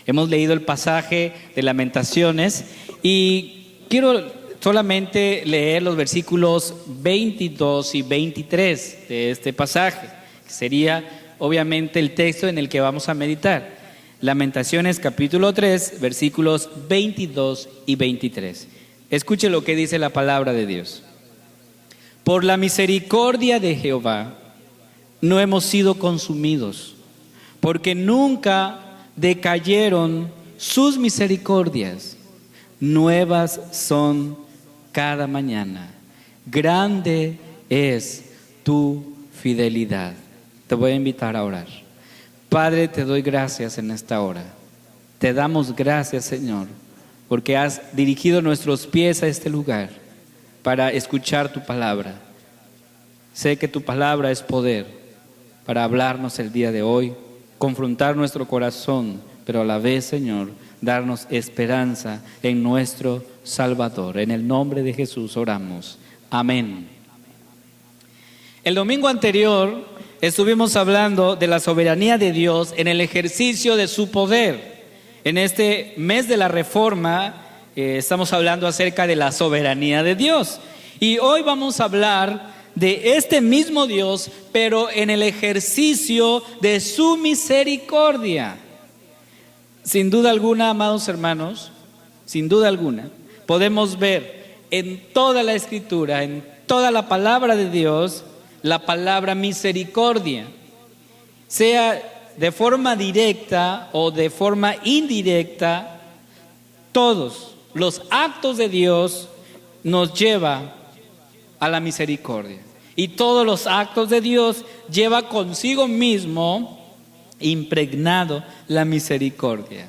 Hemos leído el pasaje de Lamentaciones y quiero solamente leer los versículos 22 y 23 de este pasaje, que sería obviamente el texto en el que vamos a meditar. Lamentaciones capítulo 3, versículos 22 y 23. Escuche lo que dice la palabra de Dios. Por la misericordia de Jehová no hemos sido consumidos, porque nunca decayeron sus misericordias. Nuevas son cada mañana. Grande es tu fidelidad. Te voy a invitar a orar. Padre, te doy gracias en esta hora. Te damos gracias, Señor, porque has dirigido nuestros pies a este lugar para escuchar tu palabra. Sé que tu palabra es poder para hablarnos el día de hoy, confrontar nuestro corazón, pero a la vez, Señor, darnos esperanza en nuestro Salvador. En el nombre de Jesús oramos. Amén. El domingo anterior estuvimos hablando de la soberanía de Dios en el ejercicio de su poder. En este mes de la Reforma estamos hablando acerca de la soberanía de Dios. Y hoy vamos a hablar de este mismo Dios, pero en el ejercicio de su misericordia. Sin duda alguna, amados hermanos, sin duda alguna, podemos ver en toda la Escritura, en toda la palabra de Dios, la palabra misericordia, sea de forma directa o de forma indirecta. Todos los actos de Dios nos llevan a la misericordia, y todos los actos de Dios lleva consigo mismo impregnado la misericordia.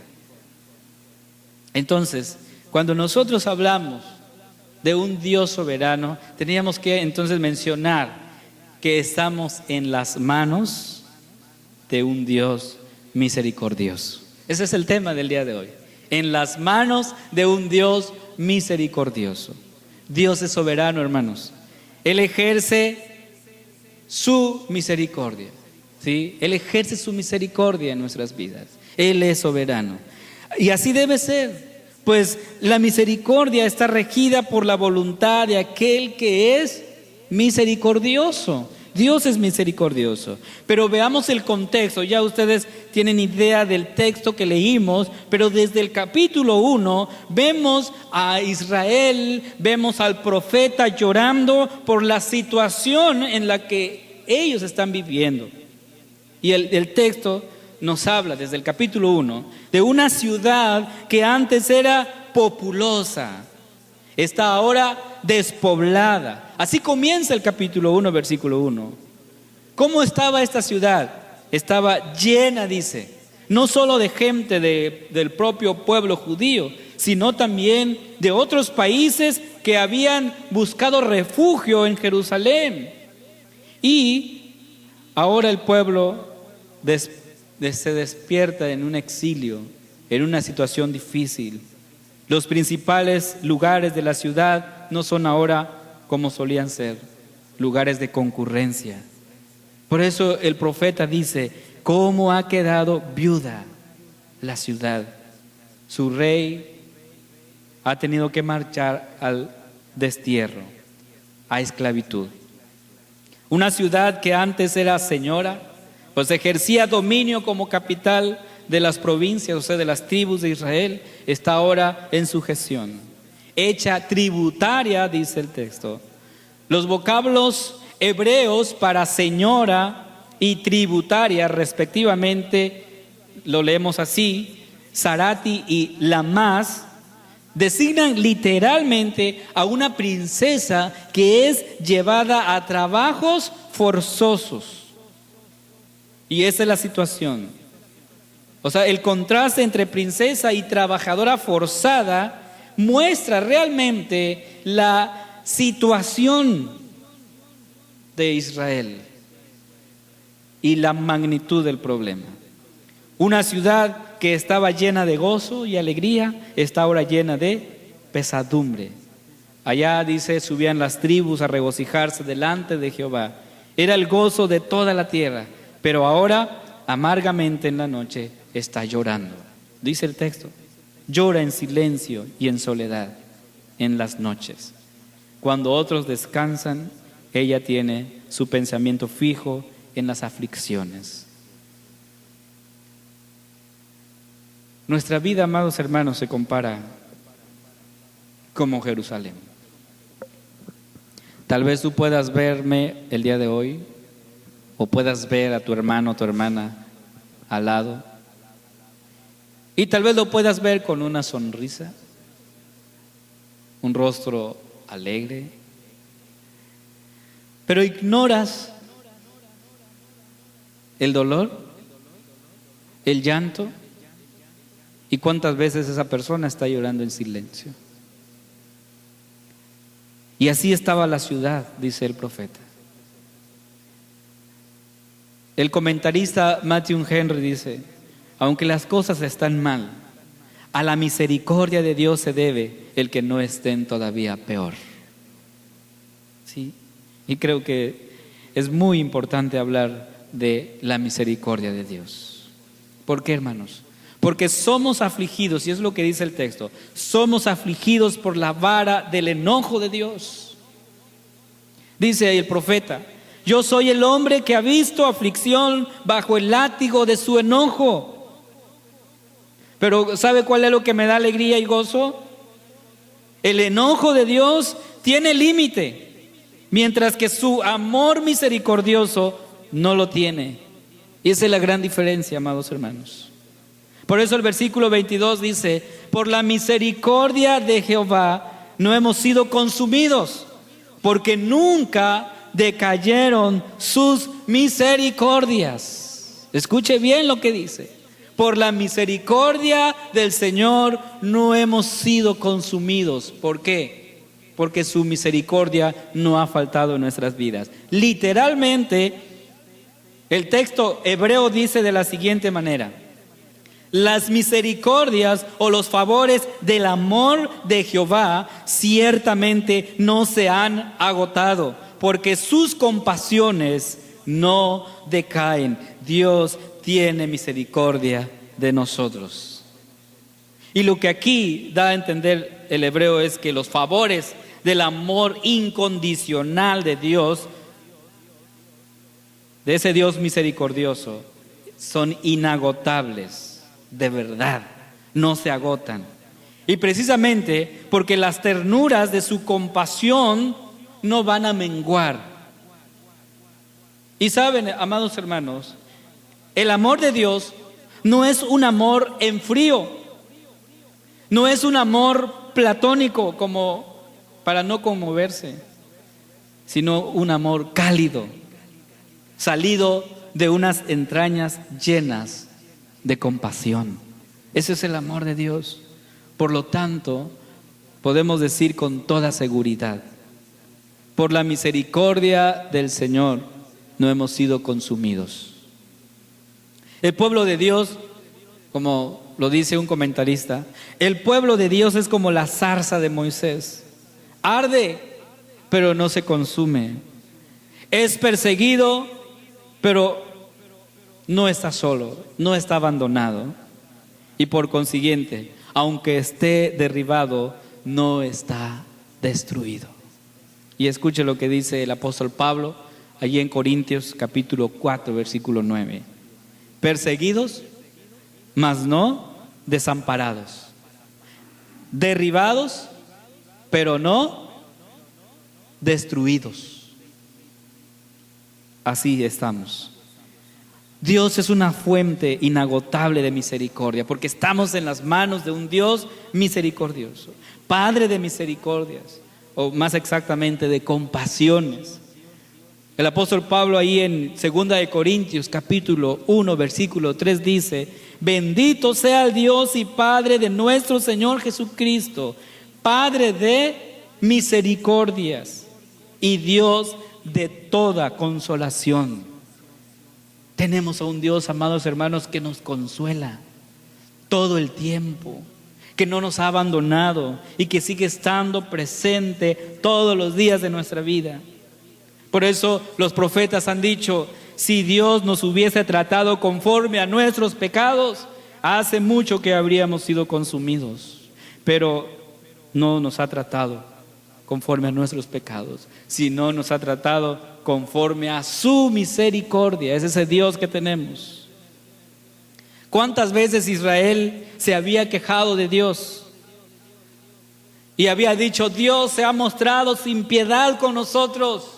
Entonces, cuando nosotros hablamos de un Dios soberano, teníamos que entonces mencionar que estamos en las manos de un Dios misericordioso. Ese es el tema del día de hoy. En las manos de un Dios misericordioso. Dios es soberano, hermanos. Él ejerce su misericordia, ¿sí? Él ejerce su misericordia en nuestras vidas. Él es soberano. Y así debe ser, pues la misericordia está regida por la voluntad de aquel que es misericordioso. Dios es misericordioso. Pero veamos el contexto. Ya ustedes tienen idea del texto que leímos, pero desde el capítulo 1 vemos a Israel, vemos al profeta llorando por la situación en la que ellos están viviendo. Y el texto nos habla desde el capítulo 1 de una ciudad que antes era populosa, está ahora despoblada. Así comienza el capítulo 1, versículo 1. ¿Cómo estaba esta ciudad? Estaba llena, dice, no solo de gente del propio pueblo judío, sino también de otros países que habían buscado refugio en Jerusalén. Y ahora el pueblo se despierta en un exilio, en una situación difícil. Los principales lugares de la ciudad no son ahora como solían ser, lugares de concurrencia. Por eso el profeta dice: ¿cómo ha quedado viuda la ciudad? Su rey ha tenido que marchar al destierro, a esclavitud. Una ciudad que antes era señora, pues ejercía dominio como capital de las provincias, o sea, de las tribus de Israel, está ahora en sujeción, hecha tributaria, dice el texto. Los vocablos hebreos para señora y tributaria respectivamente, lo leemos así, Sarati y Lamás, designan literalmente a una princesa que es llevada a trabajos forzosos. Y esa es la situación. O sea, el contraste entre princesa y trabajadora forzada muestra realmente la situación de Israel y la magnitud del problema. Una ciudad que estaba llena de gozo y alegría está ahora llena de pesadumbre. Allá dice, subían las tribus a regocijarse delante de Jehová. Era el gozo de toda la tierra, pero ahora amargamente en la noche está llorando dice el texto. Llora en silencio y en soledad en las noches. Cuando otros descansan, ella tiene su pensamiento fijo en las aflicciones. Nuestra vida, amados hermanos, se compara como Jerusalén. Tal vez tú puedas verme el día de hoy, o puedas ver a tu hermano o tu hermana al lado, y tal vez lo puedas ver con una sonrisa, un rostro alegre, pero ignoras el dolor, el llanto, y cuántas veces esa persona está llorando en silencio. Y así estaba la ciudad, dice el profeta. El comentarista Matthew Henry dice: aunque las cosas están mal, a la misericordia de Dios se debe el que no estén todavía peor. ¿Sí? Y creo que es muy importante hablar de la misericordia de Dios. ¿Por qué, hermanos? Porque somos afligidos, y es lo que dice el texto, somos afligidos por la vara del enojo de Dios. Dice el profeta: yo soy el hombre que ha visto aflicción bajo el látigo de su enojo. Pero ¿sabe cuál es lo que me da alegría y gozo? El enojo de Dios tiene límite, mientras que su amor misericordioso no lo tiene. Y esa es la gran diferencia, amados hermanos. Por eso el versículo 22 dice: por la misericordia de Jehová no hemos sido consumidos, porque nunca decayeron sus misericordias. Escuche bien lo que dice: por la misericordia del Señor no hemos sido consumidos. ¿Por qué? Porque su misericordia no ha faltado en nuestras vidas. Literalmente, el texto hebreo dice de la siguiente manera: las misericordias o los favores del amor de Jehová ciertamente no se han agotado, porque sus compasiones no decaen. Dios tiene misericordia de nosotros. Y lo que aquí da a entender el hebreo es que los favores del amor incondicional de Dios, de ese Dios misericordioso, son inagotables, de verdad, no se agotan. Y precisamente porque las ternuras de su compasión no van a menguar. Y saben, amados hermanos, el amor de Dios no es un amor en frío, no es un amor platónico como para no conmoverse, sino un amor cálido, salido de unas entrañas llenas de compasión. Ese es el amor de Dios. Por lo tanto, podemos decir con toda seguridad: por la misericordia del Señor no hemos sido consumidos. El pueblo de Dios, como lo dice un comentarista, el pueblo de Dios es como la zarza de Moisés: arde, pero no se consume. Es perseguido, pero no está solo, no está abandonado. Y por consiguiente, aunque esté derribado, no está destruido. Y escuche lo que dice el apóstol Pablo allí en Corintios capítulo 4, versículo 9. Perseguidos, mas no desamparados. Derribados, pero no destruidos. Así estamos. Dios es una fuente inagotable de misericordia, porque estamos en las manos de un Dios misericordioso, Padre de misericordias, o más exactamente de compasiones. El apóstol Pablo ahí en 2 de Corintios capítulo 1 versículo 3 dice: bendito sea el Dios y Padre de nuestro Señor Jesucristo, Padre de misericordias y Dios de toda consolación. Tenemos a un Dios, amados hermanos, que nos consuela todo el tiempo, que no nos ha abandonado y que sigue estando presente todos los días de nuestra vida. Por eso los profetas han dicho: si Dios nos hubiese tratado conforme a nuestros pecados, Hace mucho que habríamos sido consumidos, pero no nos ha tratado conforme a nuestros pecados, sino nos ha tratado conforme a su misericordia. Es ese Dios que tenemos. ¿Cuántas veces Israel se había quejado de Dios? Y había dicho: Dios se ha mostrado sin piedad con nosotros.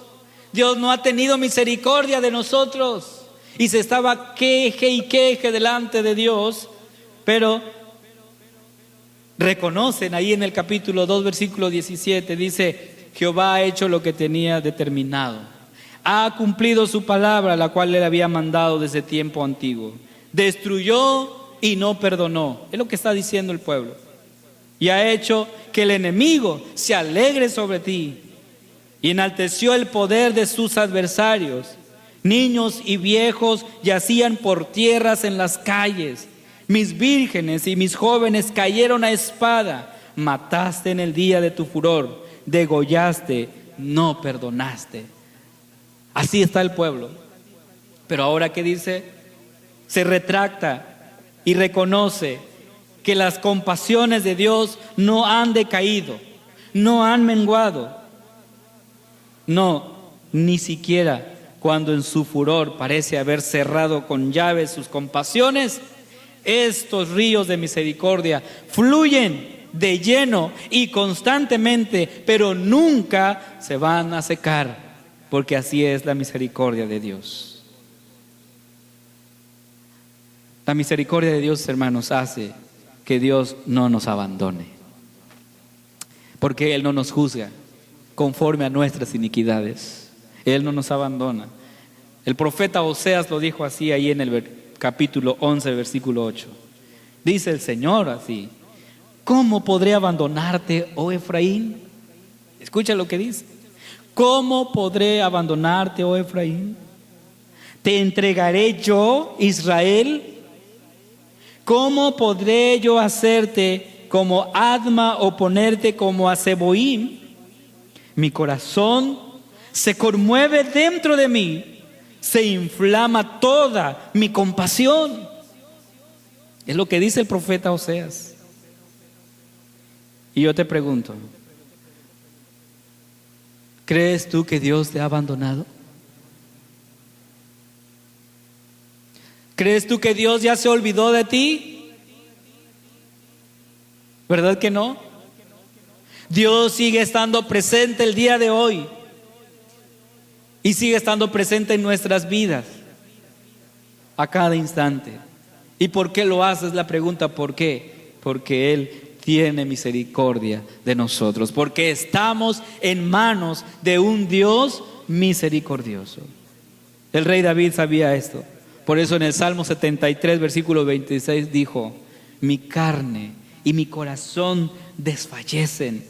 Dios no ha tenido misericordia de nosotros. Y se estaba queje y queje delante de Dios. Pero reconocen ahí en el capítulo 2, versículo 17, dice: Jehová ha hecho lo que tenía determinado. Ha cumplido su palabra, la cual le había mandado desde tiempo antiguo. Destruyó y no perdonó. Es lo que está diciendo el pueblo. Y ha hecho que el enemigo se alegre sobre ti. Y enalteció el poder de sus adversarios. Niños y viejos yacían por tierras en las calles. Mis vírgenes y mis jóvenes cayeron a espada. Mataste en el día de tu furor. Degollaste, no perdonaste. Así está el pueblo. Pero ahora, ¿qué dice? Se retracta y reconoce que las compasiones de Dios no han decaído, no han menguado. No, ni siquiera cuando en su furor parece haber cerrado con llave sus compasiones, estos ríos de misericordia fluyen de lleno y constantemente, pero nunca se van a secar, porque así es la misericordia de Dios. La misericordia de Dios, hermanos, hace que Dios no nos abandone, porque Él no nos juzga conforme a nuestras iniquidades. Él no nos abandona. El profeta Oseas lo dijo así ahí en el capítulo 11, versículo 8. Dice el Señor así: ¿cómo podré abandonarte, oh Efraín? Escucha lo que dice. ¿Cómo podré abandonarte, oh Efraín? ¿Te entregaré yo, Israel? ¿Cómo podré yo hacerte como Adma o ponerte como a Zeboim? Mi corazón se conmueve dentro de mí, se inflama toda mi compasión. Es lo que dice el profeta Oseas. Y yo te pregunto, ¿crees tú que Dios te ha abandonado? ¿Crees tú que Dios ya se olvidó de ti? ¿Verdad que no? Dios sigue estando presente el día de hoy y sigue estando presente en nuestras vidas a cada instante. ¿Y por qué lo hace? Es la pregunta. ¿Por qué? Porque Él tiene misericordia de nosotros, porque estamos en manos de un Dios misericordioso. El rey David sabía esto. Por eso en el Salmo 73, versículo 26 dijo: mi carne y mi corazón desfallecen,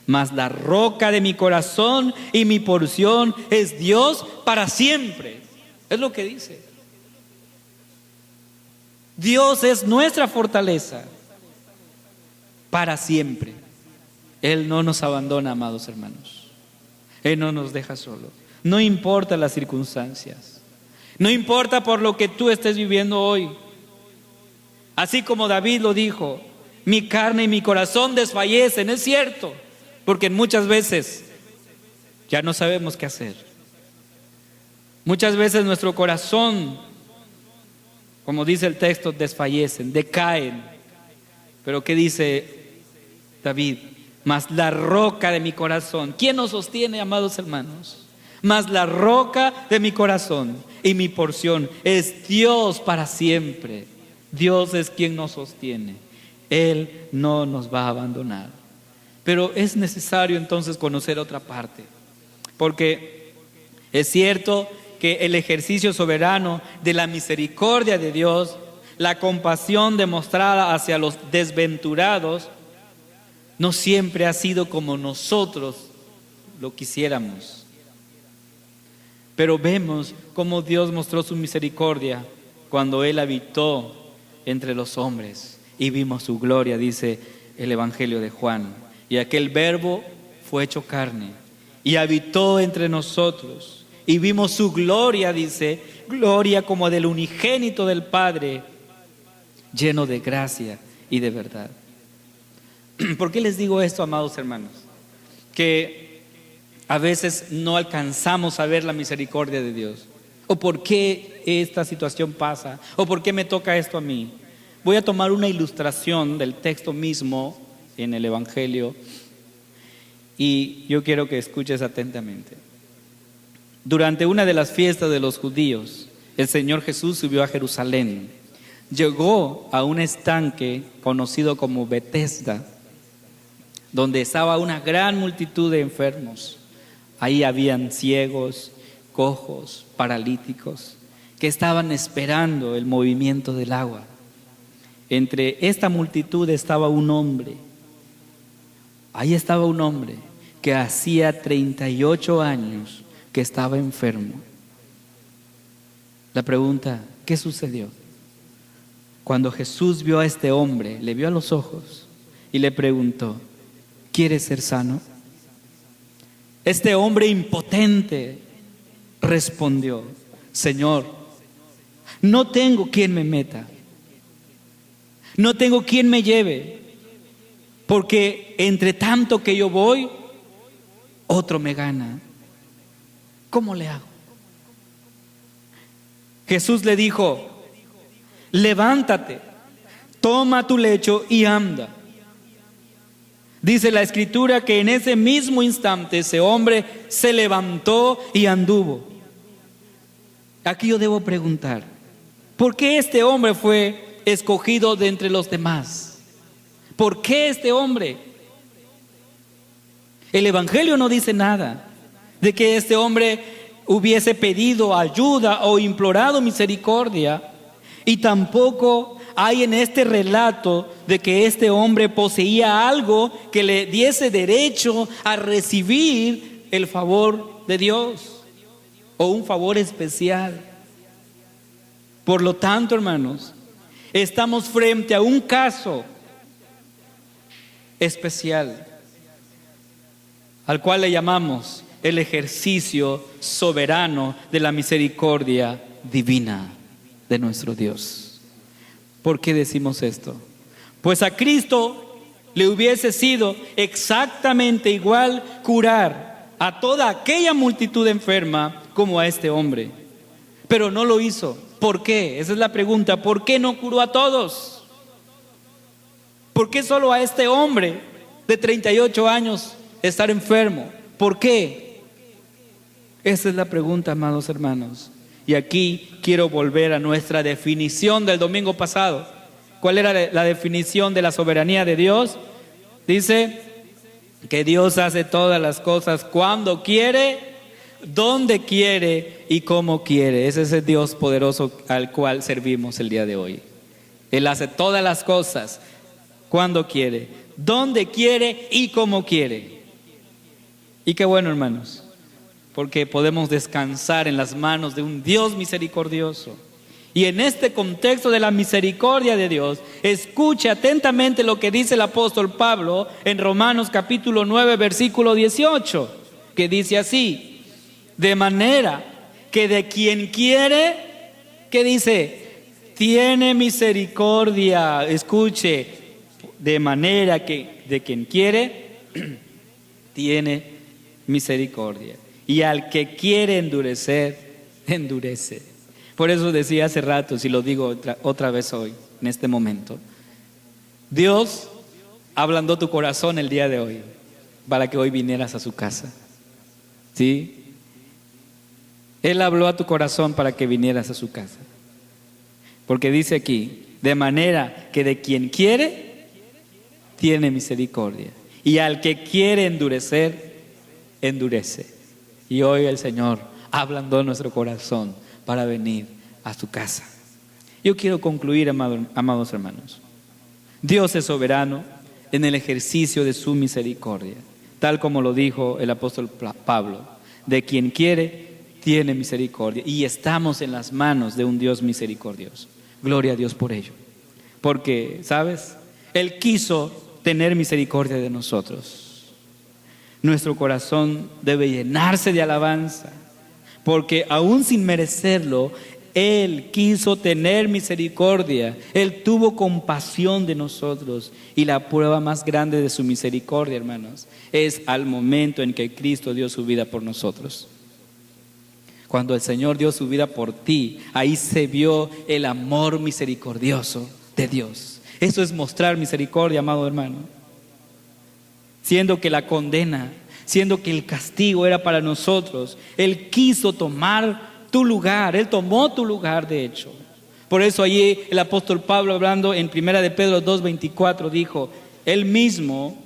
mas la roca de mi corazón y mi porción es Dios para siempre. Es lo que dice. Dios es nuestra fortaleza para siempre. Él no nos abandona, amados hermanos. Él no nos deja solos. No importa las circunstancias. No importa por lo que tú estés viviendo hoy. Así como David lo dijo: mi carne y mi corazón desfallecen. Es cierto, porque muchas veces ya no sabemos qué hacer. Muchas veces nuestro corazón, como dice el texto, desfallecen, decaen. Pero ¿qué dice David? Mas la roca de mi corazón. ¿Quién nos sostiene, amados hermanos? Mas la roca de mi corazón y mi porción es Dios para siempre. Dios es quien nos sostiene. Él no nos va a abandonar. Pero es necesario entonces conocer otra parte, porque es cierto que el ejercicio soberano de la misericordia de Dios, la compasión demostrada hacia los desventurados, no siempre ha sido como nosotros lo quisiéramos. Pero vemos cómo Dios mostró su misericordia cuando Él habitó entre los hombres y vimos su gloria, dice el Evangelio de Juan. Y aquel verbo fue hecho carne y habitó entre nosotros y vimos su gloria, dice, gloria como del unigénito del Padre, lleno de gracia y de verdad. ¿Por qué les digo esto, amados hermanos? Que a veces no alcanzamos a ver la misericordia de Dios. ¿O por qué esta situación pasa? ¿O por qué me toca esto a mí? Voy a tomar una ilustración del texto mismo en el Evangelio y yo quiero que escuches atentamente. Durante una de las fiestas de los judíos, el Señor Jesús subió a Jerusalén. Llegó a un estanque conocido como Betesda, donde estaba una gran multitud de enfermos. Ahí habían ciegos, cojos, paralíticos, que estaban esperando el movimiento del agua. Entre esta multitud estaba un hombre. Ahí estaba un hombre que hacía 38 años que estaba enfermo. La pregunta, ¿qué sucedió? Cuando Jesús vio a este hombre, le vio a los ojos y le preguntó, ¿quieres ser sano? Este hombre impotente respondió, Señor, no tengo quien me meta, no tengo quien me lleve, porque entre tanto que yo voy, otro me gana. ¿Cómo le hago? Jesús le dijo, levántate, toma tu lecho y anda. Dice la Escritura que en ese mismo instante ese hombre se levantó y anduvo. Aquí yo debo preguntar, ¿por qué este hombre fue escogido de entre los demás? ¿Por qué este hombre? El Evangelio no dice nada de que este hombre hubiese pedido ayuda o implorado misericordia, y tampoco hay en este relato de que este hombre poseía algo que le diese derecho a recibir el favor de Dios o un favor especial. Por lo tanto, hermanos, estamos frente a un caso especial al cual le llamamos el ejercicio soberano de la misericordia divina de nuestro Dios. ¿Por qué decimos esto? Pues a Cristo le hubiese sido exactamente igual curar a toda aquella multitud enferma como a este hombre, pero no lo hizo. ¿Por qué? Esa es la pregunta. ¿Por qué no curó a todos? ¿Por qué solo a este hombre de 38 años estar enfermo? ¿Por qué? Esa es la pregunta, amados hermanos. Y aquí quiero volver a nuestra definición del domingo pasado. ¿Cuál era la definición de la soberanía de Dios? Dice que Dios hace todas las cosas cuando quiere, donde quiere y como quiere. Ese es el Dios poderoso al cual servimos el día de hoy. Él hace todas las cosas cuando quiere, donde quiere y como quiere. Y qué bueno, hermanos, porque podemos descansar en las manos de un Dios misericordioso. Y en este contexto de la misericordia de Dios, escuche atentamente lo que dice el apóstol Pablo en Romanos capítulo 9, versículo 18, que dice así: de manera que de quien quiere, ¿qué dice? Tiene misericordia. Escuche, de manera que de quien quiere, tiene misericordia. Y al que quiere endurecer, endurece. Por eso decía hace rato, si lo digo otra vez hoy, en este momento, Dios ablandó tu corazón el día de hoy para que hoy vinieras a su casa. ¿Sí? Él habló a tu corazón para que vinieras a su casa. Porque dice aquí, de manera que de quien quiere, tiene misericordia. Y al que quiere endurecer, endurece. Y hoy el Señor ablandó nuestro corazón para venir a su casa. Yo quiero concluir, amados hermanos. Dios es soberano en el ejercicio de su misericordia, tal como lo dijo el apóstol Pablo: de quien quiere, tiene misericordia. Y estamos en las manos de un Dios misericordioso. Gloria a Dios por ello. Porque, ¿sabes? Él quiso tener misericordia de nosotros. Nuestro corazón debe llenarse de alabanza, porque aún sin merecerlo, Él quiso tener misericordia. Él tuvo compasión de nosotros. Y la prueba más grande de su misericordia, hermanos, es al momento en que Cristo dio su vida por nosotros. Cuando el Señor dio su vida por ti, ahí se vio el amor misericordioso de Dios. Eso es mostrar misericordia, amado hermano. Siendo que la condena, siendo que el castigo era para nosotros, Él quiso tomar tu lugar. Él tomó tu lugar, de hecho. Por eso allí el apóstol Pablo, hablando en 1 de Pedro 2:24, dijo: Él mismo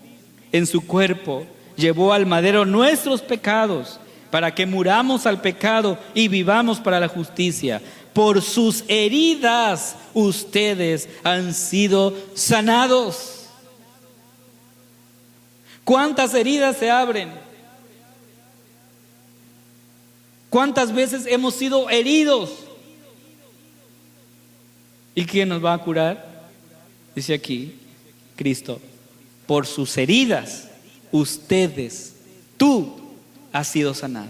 en su cuerpo llevó al madero nuestros pecados, para que muramos al pecado y vivamos para la justicia. Por sus heridas ustedes han sido sanados. ¿Cuántas heridas se abren? ¿Cuántas veces hemos sido heridos? ¿Y quién nos va a curar? Dice aquí, Cristo. Por sus heridas ustedes, tú has sido sanado.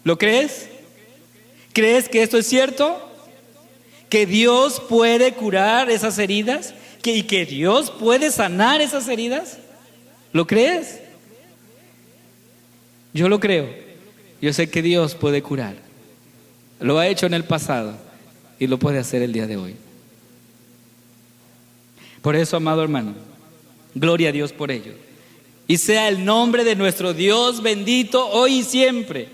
¿Lo crees? ¿Crees que esto es cierto? ¿Que Dios puede curar esas heridas? ¿Y que Dios puede sanar esas heridas? ¿Lo crees? Yo lo creo. Yo sé que Dios puede curar. Lo ha hecho en el pasado y lo puede hacer el día de hoy. Por eso, amado hermano, gloria a Dios por ello. Y sea el nombre de nuestro Dios bendito hoy y siempre.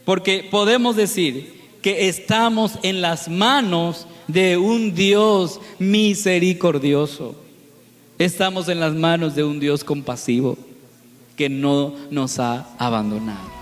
Porque podemos decir que estamos en las manos de un Dios misericordioso. Estamos en las manos de un Dios compasivo que no nos ha abandonado.